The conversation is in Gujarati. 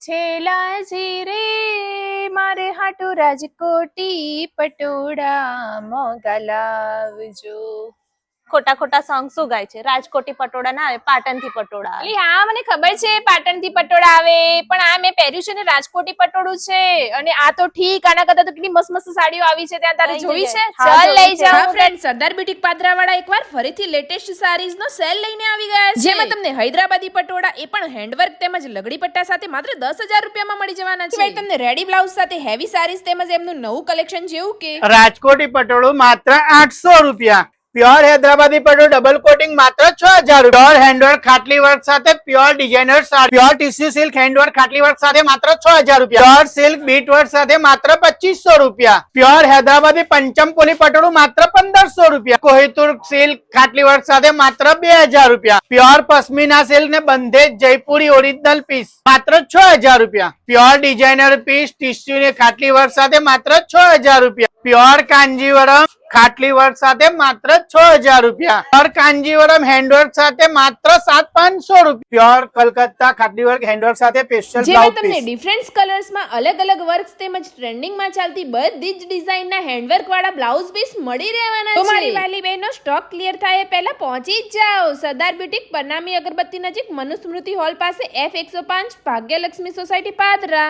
છેલાજી રે મારે હાટુ રાજકોટી પટોળા મોગા લાવજો. ખોટા ખોટા સોંગ શું ગાય છે? રાજકોટી પટોળા ના આવે, પાટણ થી પટોળા આવે. એટલે હા મને ખબર છે પાટણ થી પટોળા આવે, પણ આ મેં પહેર્યું છે ને રાજકોટી પટોળું છે. અને આ તો ઠીક, આના કરતા તો કેટલી મસ્ત મસ્ત સાડીઓ આવી છે ત્યાં. તારે કઈ જોઈ છે? જગ્યાએ? હા, ચાલ જોઈ લઈ છે. જાઓ. હા ફ્રેન્ડ, સરદાર બ્યુટીક પાદરાવાળા એકવાર ફરીથી લેટેસ્ટ સારીઝ નો સેલ લઈને આવી ગયા છે, જેમાં તમને હૈદરાબાદી પટોળા એ પણ હેન્ડવર્ક તેમજ લગડી પટ્ટા સાથે માત્ર 10,000 રૂપિયામાં મળી જવાના છે. તમને રેડી બ્લાઉઝ સાથે હેવી સારીઝ તેમજ એમનું નવું કલેક્શન જેવું કે રાજકોટી પટોળું માત્ર 800 રૂપિયા, પ્યોર હૈદરાબાદી પટોળું ડબલ કોટિંગ માત્ર 6000 રૂપિયા, પ્યોર હેન્ડવર્ક ખાટલી વર્ક સાથે pure designer sari, pure tissue silk handwork ખાટલી વર્ક સાથે માત્ર 6000 રૂપિયા, પ્યોર સિલ્ક બીટ વર્ક સાથે માત્ર 2500 રૂપિયા, પ્યોર હૈદરાબાદી પંચમપોલી પટોળું માત્ર 1500 રૂપિયા, કોહિતુર સિલ્ક ખાટલી વર્ક સાથે માત્ર 2000 રૂપિયા, પ્યોર પશ્મિના સિલ્ક ને બંધેજ જયપુરી ઓરિજિનલ પીસ માત્ર 6000 રૂપિયા, પ્યોર ડિઝાઇનર પીસ ટીસ્યુ ને ખાટલી વર્ક સાથે માત્ર 6000 રૂપિયા, પ્યોર કાંજીવરમ ખાટલી વર્ક સાથે માત્ર 6000 રૂપિયા, પ્યોર કાંજીવરમ હેન્ડવર્ક સાથે માત્ર 7500 રૂપિયા, પ્યોર કલકત્તા ખાટલી વર્ક હેન્ડવર્ક સાથે સ્પેશિયલ જેમાં બ્લાઉઝ તમને પીસ. ડિફરન્ટ કલર્સમાં અલગ અલગ વર્ક્સ તેમજ ટ્રેન્ડિંગમાં ચાલતી બધી જ ડિઝાઇનના હેન્ડવર્ક વાળા બ્લાઉઝ પીસ મળી રહેવાના છે. તો મારી વાલી બહેનો, સ્ટોક ક્લિયર થાય એ પહેલા પહોંચી જ જાઓ સરદાર બ્યુટીક, પરનામી અગરબત્તી નજીક, મનુસ્મૃતિ હોલ પાસે, F105, ભાગ્યલક્ષ્મી સોસાયટી, પાદરા.